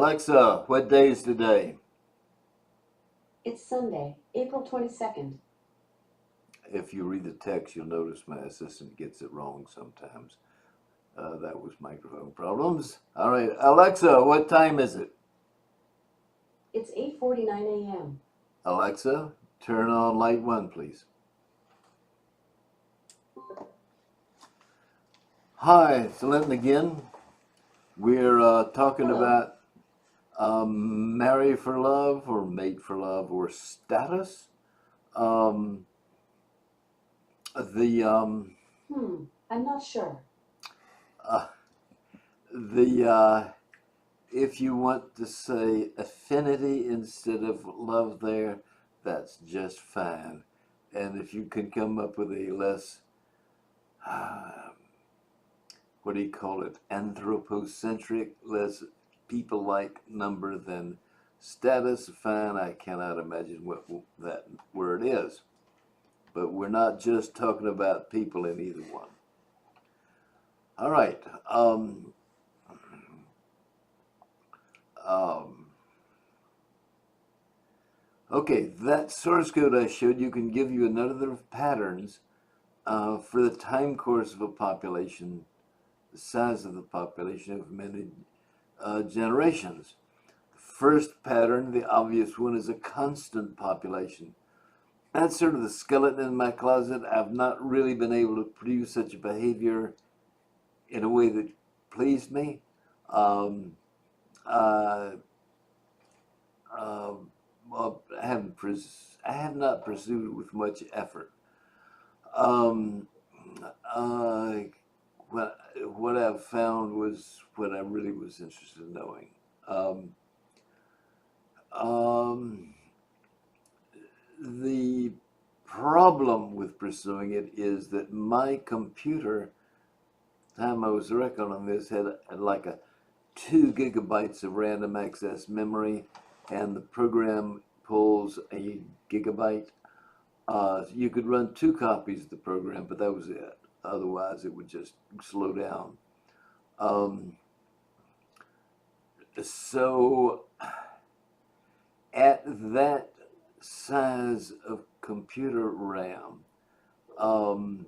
Alexa, what day is today? It's Sunday, April 22nd. If you read the text, you'll notice my assistant gets it wrong sometimes. That was microphone problems. All right, Alexa, what time is it? It's 8:49 a.m. Alexa, turn on light one, please. Hi, it's Linton again. We're talking Hello. about marry for love or mate for love or status. Um, the I'm not sure. uh, the if you want to say affinity instead of love there, that's just fine. And if you can come up with a less, what do you call it, anthropocentric, less people-like number than status, fine. I cannot imagine what that word is. But we're not just talking about people in either one. All right. Okay, that source code I showed you can give you another patterns for the time course of a population, the size of the population of many generations. First pattern, the obvious one, is a constant population. That's sort of the skeleton in my closet. I've not really been able to produce such a behavior in a way that pleased me. Um, uh, well, I have not pursued it with much effort. Um, uh, what I've found was what I really was interested in knowing. Um, um, the problem with pursuing it is that my computer, time I was working on this, had like a 2 gigabytes of random access memory, and the program pulls a gigabyte. You could run 2 copies of the program, but that was it. Otherwise, it would just slow down. So, at that size of computer RAM, the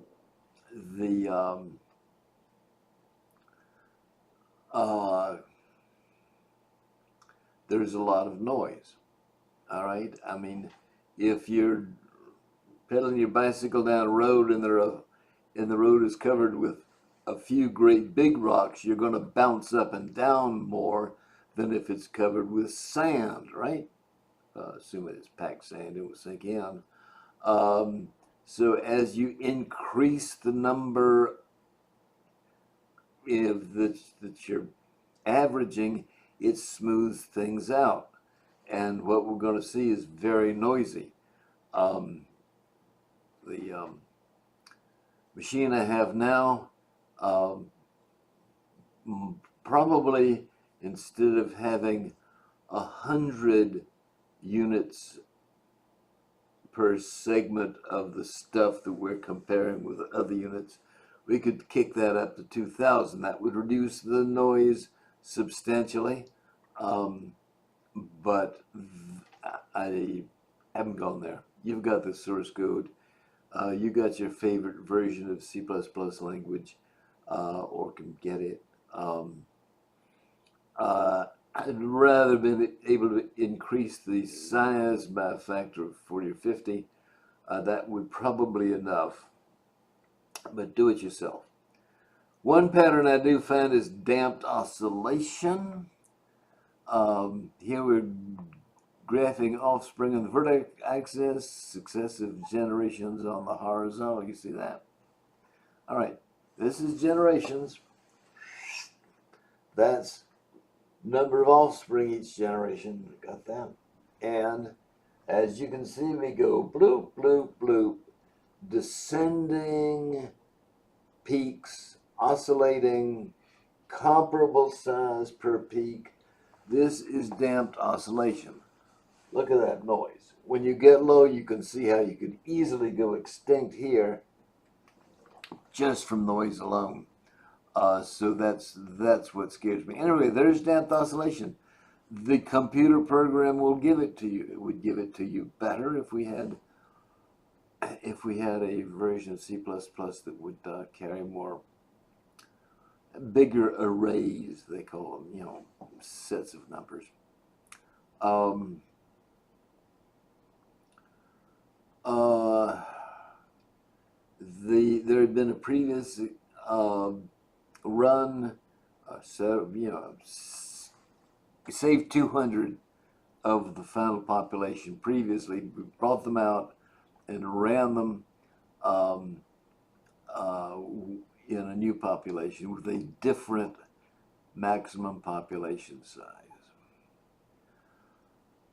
there's a lot of noise. All right, I mean, if you're pedaling your bicycle down a road and the road is covered with a few great big rocks, you're going to bounce up and down more than if it's covered with sand, right? Assuming it's packed sand, it will sink in. So as you increase the number that you're averaging, it smooths things out. And what we're going to see is very noisy. The machine I have now, probably instead of having 100 units per segment of the stuff that we're comparing with other units, we could kick that up to 2,000. That would reduce the noise substantially, but I haven't gone there. You've got the source code. You got your favorite version of C++ language, or can get it. I'd rather been able to increase the size by a factor of 40 or 50. That would probably enough, but do it yourself. One pattern I do find is damped oscillation. Here we're graphing offspring on the vertical axis, successive generations on the horizontal. You see that? All right, this is generations. That's number of offspring each generation. Got that? And as you can see, we go bloop, bloop, bloop, descending peaks, oscillating, comparable size per peak. This is damped oscillation. Look at that noise. When you get low, you can see how you could easily go extinct here just from noise alone. So that's what scares me. Anyway, there's damped oscillation. the computer program will give it to you. It would give it to you better if we had a version of C++ that would carry more bigger arrays, they call them, sets of numbers. There had been a previous run, so we saved 200 of the final population previously. We brought them out and ran them in a new population with a different maximum population size.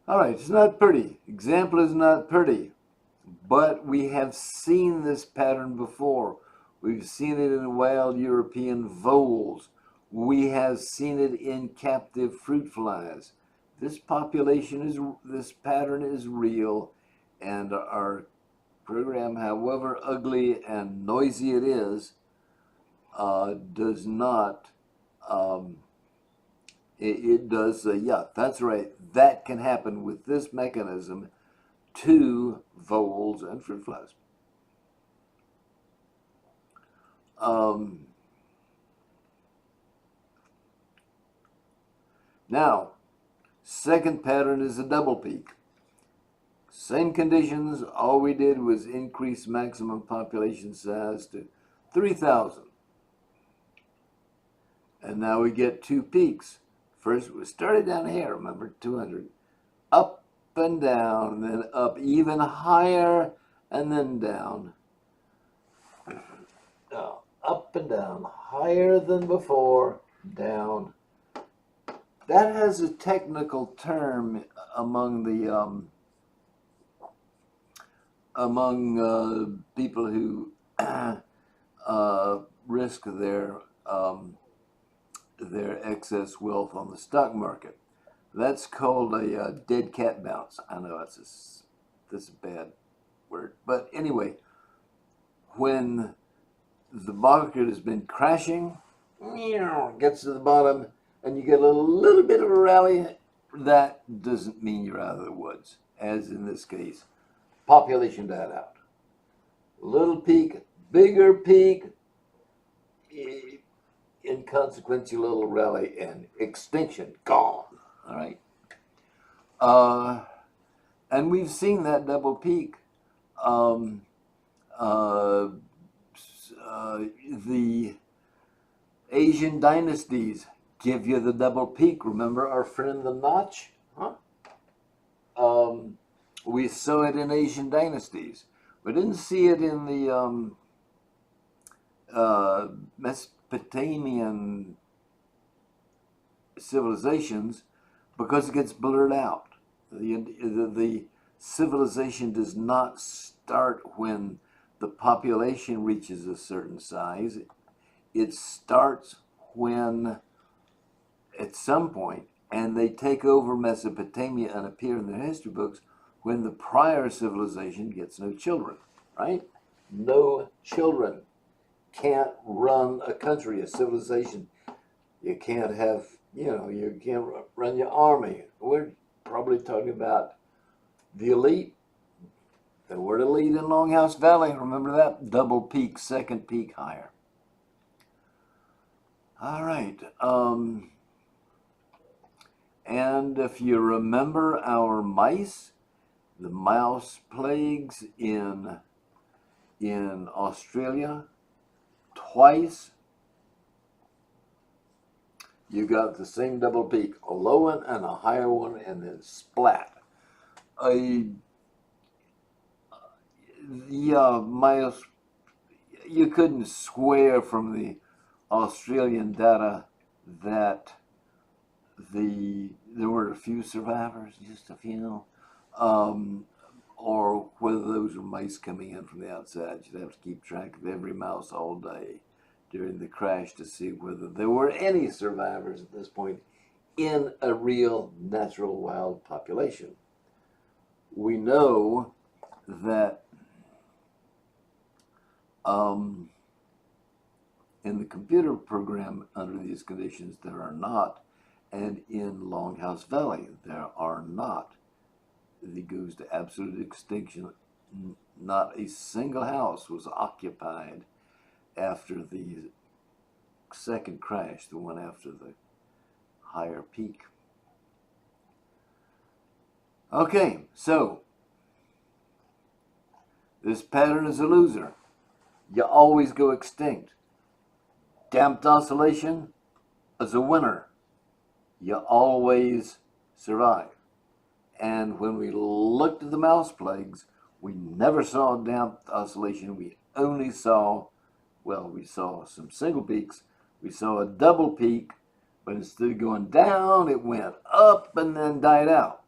All right, it's not pretty. Example is not pretty, but we have seen this pattern before. We've seen it in wild European voles. We have seen it in captive fruit flies. This pattern is real, and our program, however ugly and noisy it is, does not, it does, yeah, that's right, that can happen with this mechanism to voles and fruit flies. Now, second pattern is a double peak. Same conditions, all we did was increase maximum population size to 3,000. And now we get two peaks. First, we started down here, remember, 200. Up and down, and then up even higher, and then down. Now, up and down, higher than before, down. That has a technical term among the people who risk their excess wealth on the stock market. That's called a dead cat bounce. I know that's a bad word, but anyway, when the market has been crashing, gets to the bottom, and you get a little bit of a rally, that doesn't mean you're out of the woods, as in this case. Population died out. Little peak, bigger peak, inconsequential little rally, and extinction, gone. All right. And we've seen that double peak. The Asian dynasties give you the double peak. Remember our friend the Notch? Huh? We saw it in Asian dynasties. We didn't see it in the Mesopotamian civilizations because it gets blurred out. The civilization does not start when the population reaches a certain size. It starts when, at some point, and they take over Mesopotamia and appear in their history books when the prior civilization gets no children, right? No children. Can't run a country, a civilization. You can't have, you can't run your army. We're probably talking about the elite. The word elite in Longhouse Valley, remember that? Double peak, second peak higher. All right. And if you remember our mice, the mouse plagues in Australia, twice you got the same double peak, a low one and a higher one, and then splat. Mice, you couldn't swear from the Australian data that there were a few survivors, just a few, or whether those were mice coming in from the outside. You'd have to keep track of every mouse all day during the crash to see whether there were any survivors at this point in a real natural wild population. We know that in the computer program under these conditions there are not, And in Longhouse Valley, there are not. It goes to absolute extinction. Not a single house was occupied after the second crash, the one after the higher peak. Okay, so this pattern is a loser. You always go extinct. Damped oscillation is a winner. You always survive. And when we looked at the mouse plagues, we never saw damped oscillation. We only saw, well, we saw some single peaks. We saw a double peak, but instead of going down, it went up and then died out.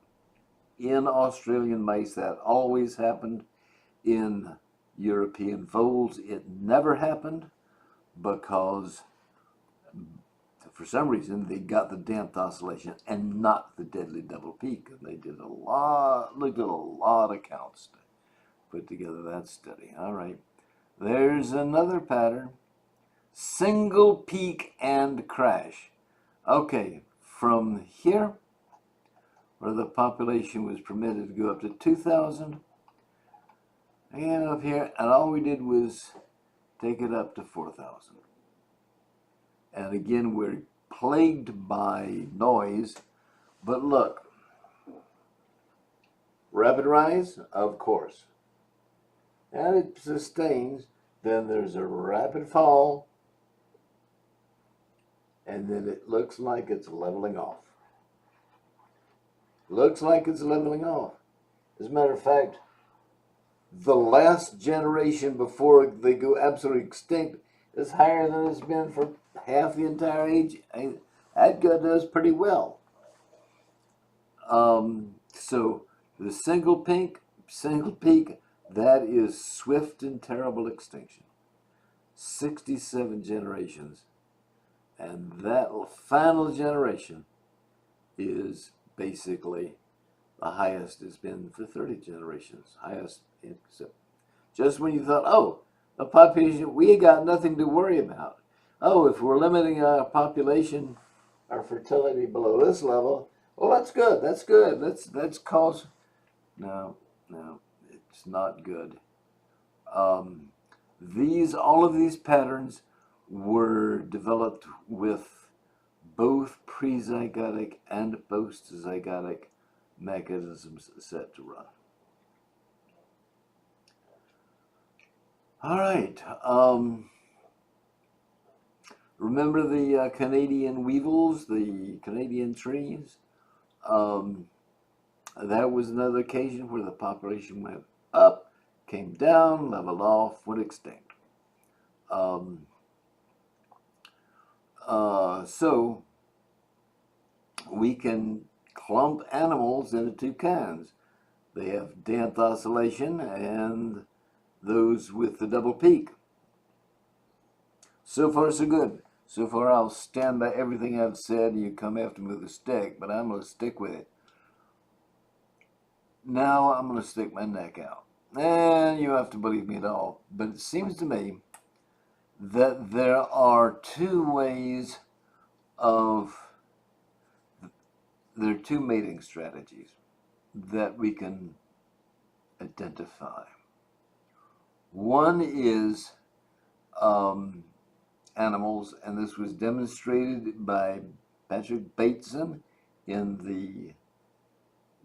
In Australian mice, that always happened. In European voles, it never happened because for some reason they got the damped oscillation and not the deadly double peak. And they did looked at a lot of counts to put together that study. All right, there's another pattern. Single peak and crash. Okay, from here, where the population was permitted to go up to 2,000, and up here, and all we did was take it up to 4,000. And again, we're plagued by noise, but look, rapid rise, of course, and it sustains. Then there's a rapid fall, and then it looks like it's leveling off. Looks like it's leveling off. As a matter of fact, the last generation before they go absolutely extinct is higher than it's been for half the entire age. That does pretty well. So the single peak, that is swift and terrible extinction. 67 generations. And that final generation is basically the highest it's been for 30 generations. Highest, except just when you thought, oh, the population, we got nothing to worry about. Oh, if we're limiting our population, our fertility below this level, well, that's good. That's good. That's cause. No, it's not good. All of these patterns were developed with both prezygotic and postzygotic mechanisms set to run. All right. Remember the Canadian weevils, the Canadian trees? That was another occasion where the population went up, came down, leveled off, went extinct. So we can clump animals into two kinds. They have damped oscillation and those with the double peak. So far, so good. So far, I'll stand by everything I've said. You come after me with a stick, but I'm going to stick with it. Now I'm going to stick my neck out. And you have to believe me at all. But it seems to me that there are two mating strategies that we can identify. One is animals, and this was demonstrated by Patrick Bateson in the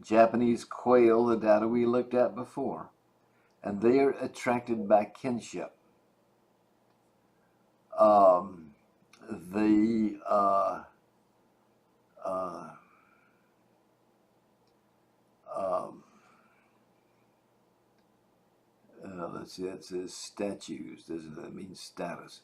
Japanese quail, the data we looked at before, and they are attracted by kinship. Let's see, that says statues. Doesn't that mean status?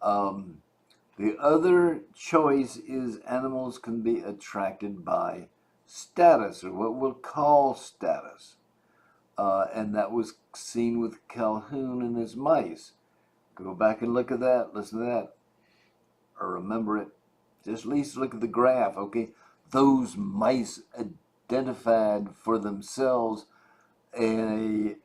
The other choice is animals can be attracted by status, or what we'll call status. And that was seen with Calhoun and his mice. Go back and look at that, listen to that, or remember it. Just at least look at the graph, okay? Those mice identified for themselves and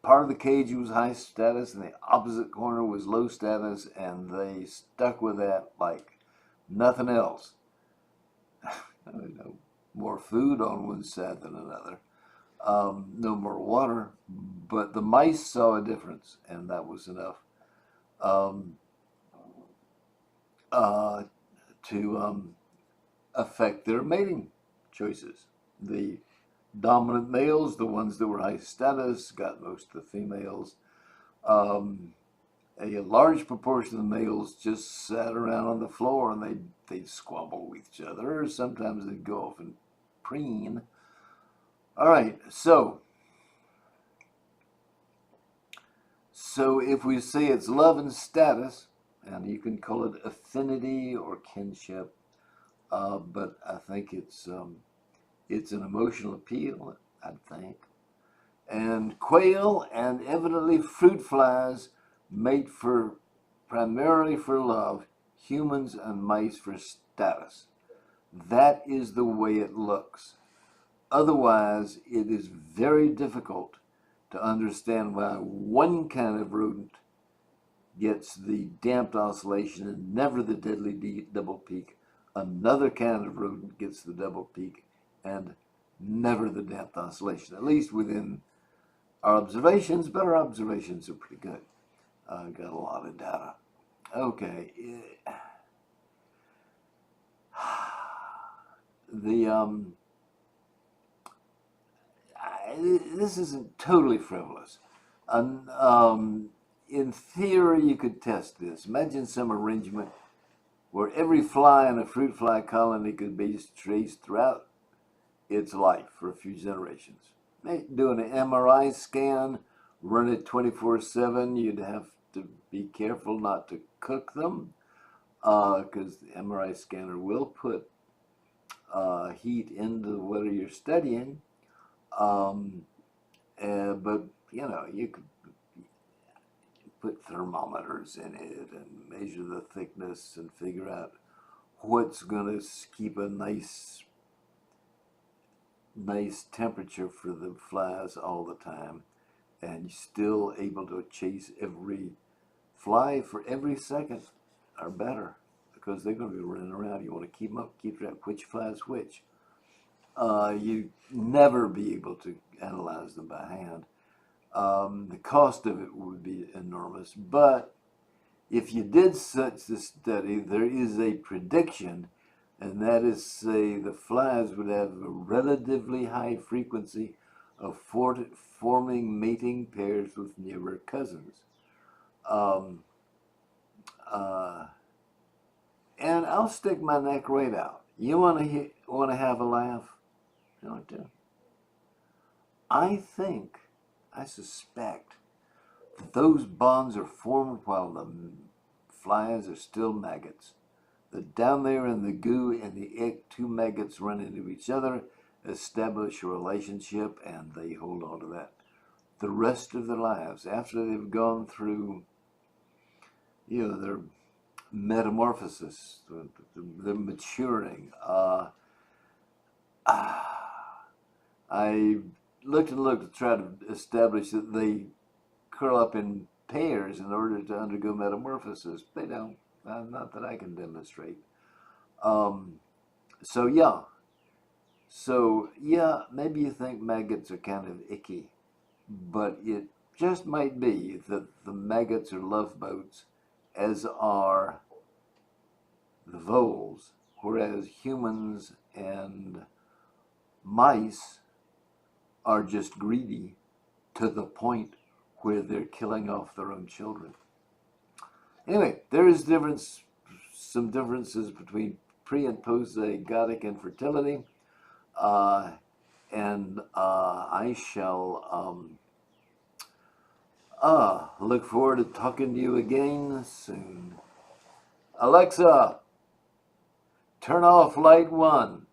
part of the cage was high status and the opposite corner was low status, and they stuck with that like nothing else. more food on one side than another, no more water, but the mice saw a difference, and that was enough um, uh, to affect their mating choices. The dominant males, the ones that were high status, got most of the females. Um, a large proportion of the males just sat around on the floor and they'd squabble with each other, or sometimes they'd go off and preen. All right, so if we say it's love and status, and you can call it affinity or kinship, but I think it's an emotional appeal, I'd think. And quail and evidently fruit flies mate for primarily for love, humans and mice for status. That is the way it looks. Otherwise, it is very difficult to understand why one kind of rodent gets the damped oscillation and never the deadly double peak. Another kind of rodent gets the double peak and never the damped oscillation, at least within our observations, but our observations are pretty good. Got a lot of data. Okay. This isn't totally frivolous. In theory, you could test this. Imagine some arrangement where every fly in a fruit fly colony could be traced throughout its life for a few generations. Do an MRI scan, run it 24/7. You'd have to be careful not to cook them, because the MRI scanner will put heat into whatever you're studying. But you could put thermometers in it and measure the thickness and figure out what's going to keep a nice temperature for the flies all the time, and you're still able to chase every fly for every second or better, because they're going to be running around. You want to keep them up, keep track which flies which. You never be able to analyze them by hand. The cost of it would be enormous, but if you did such a study, there is a prediction, and that is, say, the flies would have a relatively high frequency of forming mating pairs with nearer cousins. And I'll stick my neck right out. You want to have a laugh? You want to? I suspect that those bonds are formed while the flies are still maggots. That down there in the goo and the ick, two maggots run into each other, establish a relationship, and they hold on to that the rest of their lives after they've gone through, their metamorphosis, their maturing. I looked and looked to try to establish that they curl up in pairs in order to undergo metamorphosis. They don't. Not that I can demonstrate. So maybe you think maggots are kind of icky, but it just might be that the maggots are love boats, as are the voles, whereas humans and mice are just greedy to the point where they're killing off their own children. Anyway, there is some differences between pre- and post-zygotic infertility, and I shall look forward to talking to you again soon. Alexa, turn off light 1.